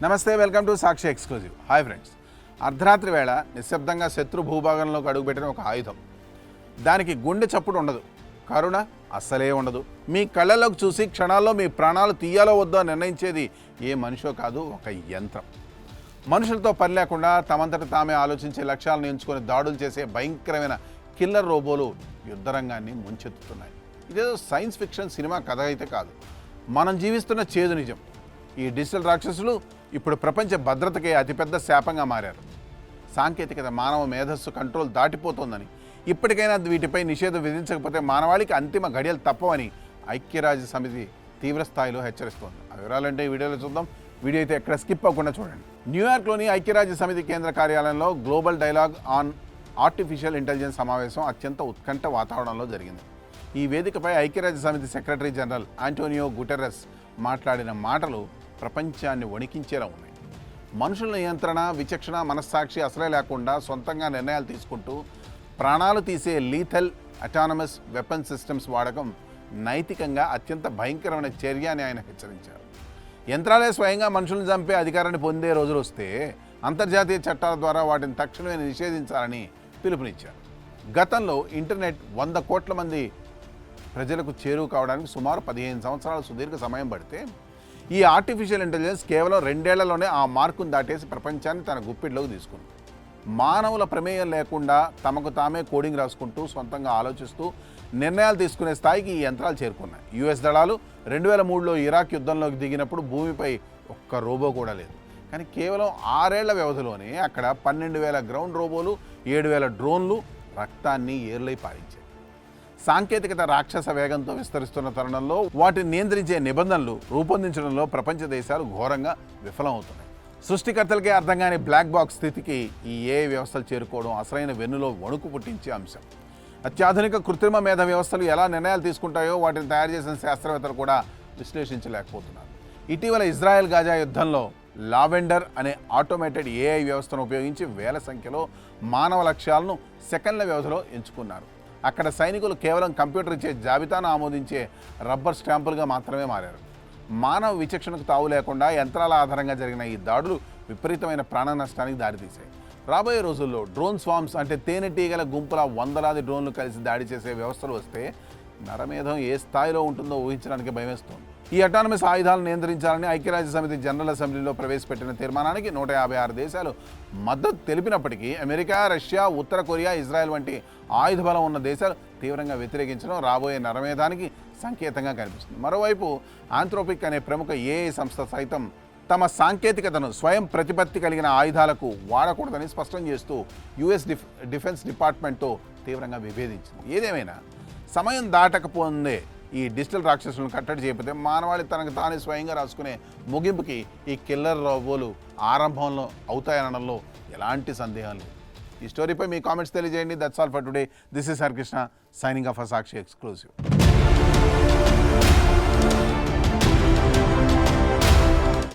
నమస్తే, welcome to Sakshi exclusive. Hi friends. అర్ధరాత్రి వేళ నిశ్శబ్దంగా శత్రు భూభాగంలోకి అడుగుపెట్టిన ఒక ఆయుధం. దానికి గుండె చప్పుడు ఉండదు, కరుణ అస్సలే ఉండదు. మీ కళ్ళలోకి చూసి క్షణాల్లో మీ ప్రాణాలు తీయాలో వద్దో నిర్ణయించేది ఏ మనిషో కాదు, ఒక యంత్రం. మనుషులతో పని లేకుండా తమంతట తామే ఆలోచించే లక్ష్యాలను ఎంచుకొని దాడులు చేసే భయంకరమైన కిల్లర్ రోబోలు యుద్ధరంగాన్ని ముంచెత్తుతున్నాయి. ఇదేదో సైన్స్ ఫిక్షన్ సినిమా కథ అయితే కాదు, మనం జీవిస్తున్న చేదు నిజం. ఈ డిజిటల్ రాక్షసులు ఇప్పుడు ప్రపంచ భద్రతకే అతిపెద్ద శాపంగా మారారు. సాంకేతికత మానవ మేధస్సు కంట్రోల్ దాటిపోతోందని, ఇప్పటికైనా వీటిపై నిషేధం విధించకపోతే మానవాళికి అంతిమ ఘడియలు తప్పవని ఐక్యరాజ్య సమితి తీవ్రస్థాయిలో హెచ్చరిస్తోంది. ఆ వివరాలంటే ఈ వీడియోలో చూద్దాం. వీడియో అయితే ఎక్కడ స్కిప్ అవ్వకుండా చూడండి. న్యూయార్క్లోని ఐక్యరాజ్య సమితి కేంద్ర కార్యాలయంలో global dialogue on artificial intelligence సమావేశం అత్యంత ఉత్కంఠ వాతావరణంలో జరిగింది. ఈ వేదికపై ఐక్యరాజ్య సమితి సెక్రటరీ జనరల్ ఆంటోనియో గుటెరస్ మాట్లాడిన మాటలు ప్రపంచాన్ని వణికించేలా ఉన్నాయి. మనుషుల నియంత్రణ, విచక్షణ, మనస్సాక్షి అసలే లేకుండా సొంతంగా నిర్ణయాలు తీసుకుంటూ ప్రాణాలు తీసే లీథల్ అటానమస్ వెపన్ సిస్టమ్స్ వాడకం నైతికంగా అత్యంత భయంకరమైన చర్య అని ఆయన హెచ్చరించారు. యంత్రాలే స్వయంగా మనుషులను చంపే అధికారాన్ని పొందే రోజులు వస్తే అంతర్జాతీయ చట్టాల ద్వారా వాటిని తక్షణమే నిషేధించాలని పిలుపునిచ్చారు. గతంలో ఇంటర్నెట్ 100 కోట్ల మంది ప్రజలకు చేరువ కావడానికి సుమారు 15 సంవత్సరాల సుదీర్ఘ సమయం పడితే ఈ ఆర్టిఫిషియల్ ఇంటెలిజెన్స్ కేవలం 2 ఏళ్లలోనే ఆ మార్కును దాటేసి ప్రపంచాన్ని తన గుప్పిట్లోకి తీసుకుంది. మానవుల ప్రమేయం లేకుండా తమకు తామే కోడింగ్ రాసుకుంటూ సొంతంగా ఆలోచిస్తూ నిర్ణయాలు తీసుకునే స్థాయికి ఈ యంత్రాలు చేరుకున్నాయి. యుఎస్ దళాలు 2003లో ఇరాక్ యుద్ధంలోకి దిగినప్పుడు భూమిపై ఒక్క రోబో కూడా లేదు. కానీ కేవలం 6 ఏళ్ల వ్యవధిలోనే అక్కడ 12,000 గ్రౌండ్ రోబోలు, 7,000 డ్రోన్లు రక్తాన్ని ఏర్లై పారించాయి. సాంకేతికత రాక్షస వేగంతో విస్తరిస్తున్న తరుణంలో వాటిని నియంత్రించే నిబంధనలు రూపొందించడంలో ప్రపంచ దేశాలు ఘోరంగా విఫలమవుతున్నాయి. సృష్టికర్తలకే అర్థం కాని బ్లాక్ బాక్స్ స్థితికి ఈ ఏఐ వ్యవస్థలు చేరుకోవడం అసలైన వెన్నులో వణుకు పుట్టించే అంశం. అత్యాధునిక కృత్రిమ మేధ వ్యవస్థలు ఎలా నిర్ణయాలు తీసుకుంటాయో వాటిని తయారు చేసిన శాస్త్రవేత్తలు కూడా విశ్లేషించలేకపోతున్నారు. ఇటీవల ఇజ్రాయెల్ గాజా యుద్ధంలో లావెండర్ అనే ఆటోమేటెడ్ ఏఐ వ్యవస్థను ఉపయోగించి వేల సంఖ్యలో మానవ లక్ష్యాలను సెకండ్ల వ్యవధిలో ఎంచుకున్నారు. అక్కడ సైనికులు కేవలం కంప్యూటర్ ఇచ్చే జాబితాను ఆమోదించే రబ్బర్ స్టాంపులుగా మాత్రమే మారారు. మానవ విచక్షణకు తావు లేకుండా యంత్రాల ఆధారంగా జరిగిన ఈ దాడులు విపరీతమైన ప్రాణ నష్టానికి దారితీశాయి. రాబోయే రోజుల్లో డ్రోన్ స్వామ్స్ అంటే తేనెటీగల గుంపుల వందలాది డ్రోన్లు కలిసి దాడి చేసే వ్యవస్థలు వస్తే నరమేధం ఏ స్థాయిలో ఉంటుందో ఊహించడానికి భయమేస్తోంది. ఈ అటానమస్ ఆయుధాలను నియంత్రించాలని ఐక్యరాజ్య సమితి జనరల్ అసెంబ్లీలో ప్రవేశపెట్టిన తీర్మానానికి 156 దేశాలు మద్దతు తెలిపినప్పటికీ అమెరికా, రష్యా, ఉత్తర కొరియా, ఇజ్రాయెల్ వంటి ఆయుధ బలం ఉన్న దేశాలు తీవ్రంగా వ్యతిరేకించడం రాబోయే నరమేధానికి సంకేతంగా కనిపిస్తుంది. మరోవైపు ఆంథ్రోపిక్ అనే ప్రముఖ ఏఐ సంస్థ సైతం తమ సాంకేతికతను స్వయం ప్రతిపత్తి కలిగిన ఆయుధాలకు వాడకూడదని స్పష్టం చేస్తూ యుఎస్ డిఫెన్స్ డిపార్ట్మెంట్తో తీవ్రంగా విభేదించింది. ఏదేమైనా సమయం దాటకపోతే ఈ డిజిటల్ రాక్షసులను కట్టడి చేయకపోతే మానవాళి తనకు తానే స్వయంగా రాసుకునే ముగింపుకి ఈ కిల్లర్ రోబోలు ఆరంభంలో అవుతాయనడంలో ఎలాంటి సందేహం లేదు. ఈ స్టోరీపై మీ కామెంట్స్ తెలియజేయండి. That's all for today. This is Harikrishna signing off Sakshi exclusive.